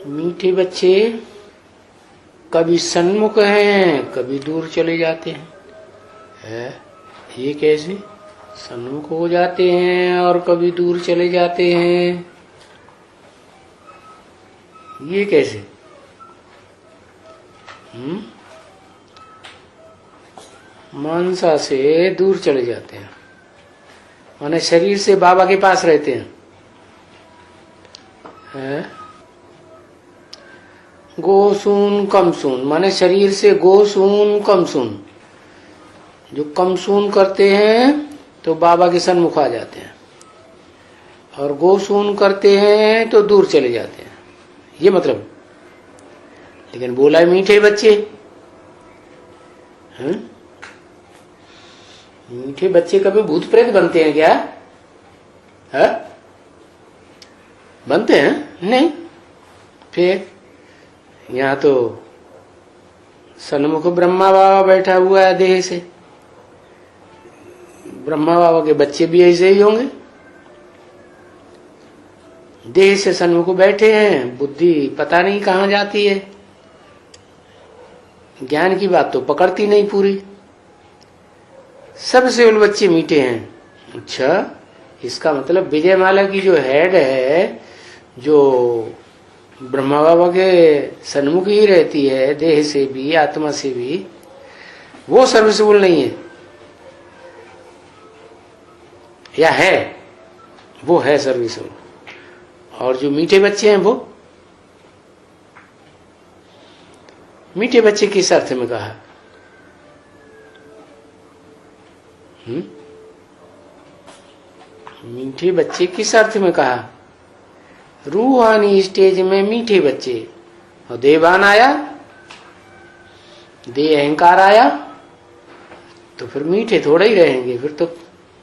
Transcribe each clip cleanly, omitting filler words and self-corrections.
मीठे बच्चे कभी सन्मुख हैं, कभी दूर चले जाते हैं। ये कैसे? सन्मुख हो जाते हैं और कभी दूर चले जाते हैं, ये कैसे? मानसा से दूर चले जाते हैं, माने शरीर से बाबा के पास रहते हैं। गोसून कमसून, माने शरीर से गोसून कमसून, जो कमसून करते हैं तो बाबा के सन्मुख आ जाते हैं, और गोसून करते हैं तो दूर चले जाते हैं, ये मतलब। लेकिन बोला है मीठे बच्चे। मीठे बच्चे कभी भूत प्रेत बनते हैं क्या? बनते हैं? नहीं। फिर यहाँ तो सन्मुख ब्रह्मा बाबा बैठा हुआ है देह से, ब्रह्मा बाबा के बच्चे भी ऐसे ही होंगे, देह से सन्मुख बैठे हैं, बुद्धि पता नहीं कहाँ जाती है, ज्ञान की बात तो पकड़ती नहीं पूरी। सबसे उन बच्चे मीठे हैं। अच्छा, इसका मतलब विजयमाला की जो हेड है, जो ब्रह्मा बाबा के सन्मुख ही रहती है, देह से भी आत्मा से भी, वो सर्विसेबल नहीं है, या है? वो है सर्विसेबल। और जो मीठे बच्चे हैं वो मीठे बच्चे किस अर्थ में कहा? मीठे बच्चे किस अर्थ में कहा? रूहानी स्टेज में मीठे बच्चे, और देवान आया, दे अहंकार आया, तो फिर मीठे थोड़े ही रहेंगे, फिर तो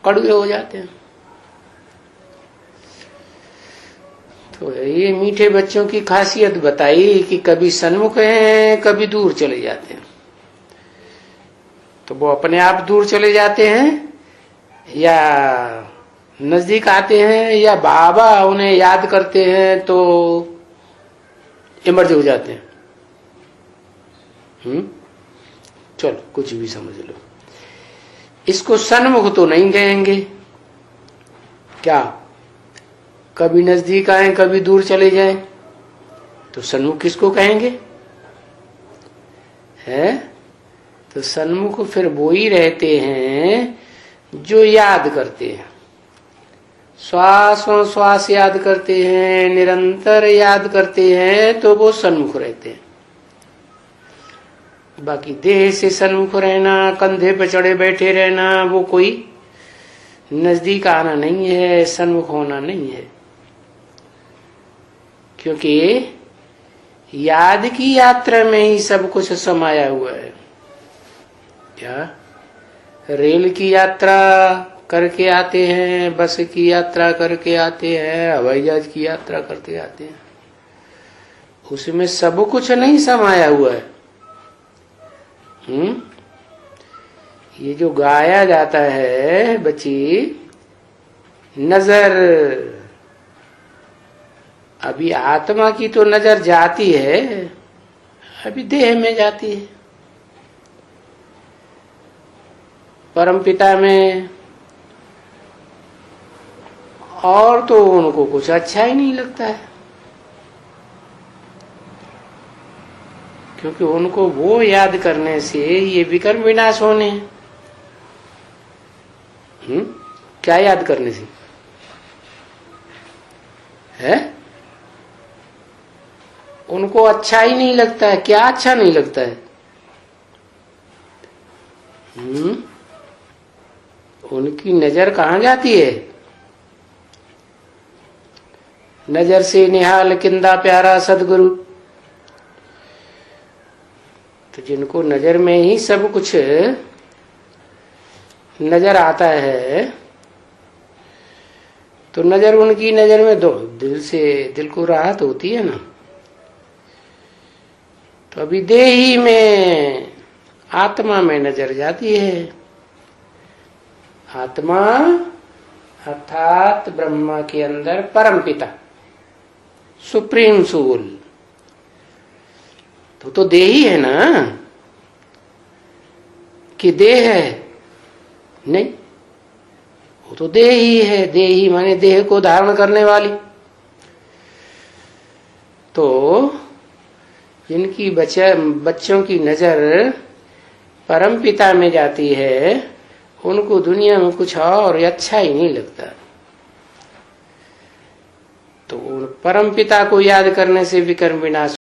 कड़वे हो जाते हैं। तो ये मीठे बच्चों की खासियत बताई कि कभी सन्मुख हैं, कभी दूर चले जाते हैं। तो वो अपने आप दूर चले जाते हैं, या नजदीक आते हैं, या बाबा उन्हें याद करते हैं तो इमर्ज हो जाते हैं। चलो कुछ भी समझ लो, इसको सन्मुख तो नहीं कहेंगे। क्या? कभी नजदीक आए, कभी दूर चले जाएं, तो सन्मुख किसको कहेंगे? तो सन्मुख फिर वो ही रहते हैं जो याद करते हैं, श्वासों श्वास याद करते हैं, निरंतर याद करते हैं, तो वो सन्मुख रहते हैं। बाकी देह से सन्मुख रहना, कंधे पे चढ़े बैठे रहना, वो कोई नजदीक आना नहीं है, सन्मुख होना नहीं है। क्योंकि याद की यात्रा में ही सब कुछ समाया हुआ है। क्या? रेल की यात्रा करके आते हैं, बस की यात्रा करके आते हैं, हवाई जहाज की यात्रा करते आते हैं, उसमें सब कुछ नहीं समाया हुआ है। ये जो गाया जाता है बच्ची, नजर, अभी आत्मा की तो नजर जाती है, अभी देह में जाती है। परमपिता में और तो उनको कुछ अच्छा ही नहीं लगता है, क्योंकि उनको वो याद करने से ये विकर्म विनाश होने हैं। क्या याद करने से है? उनको अच्छा ही नहीं लगता है। क्या अच्छा नहीं लगता है? उनकी नजर कहाँ जाती है? नजर से निहाल किंदा प्यारा सदगुरु। तो जिनको नजर में ही सब कुछ नजर आता है, तो नजर, उनकी नजर में दो दिल को राहत होती है ना। तो अभी देही में, आत्मा में नजर जाती है। आत्मा अर्थात ब्रह्मा के अंदर परम पिता, सुप्रीम सोल, तो देही है ना, कि देह है? नहीं, वो तो देह ही है। देही माने देह को धारण करने वाली। तो जिनकी बच्चों की नजर परमपिता में जाती है, उनको दुनिया में कुछ और अच्छा ही नहीं लगता। तो परमपिता को याद करने से विकर्म विनाश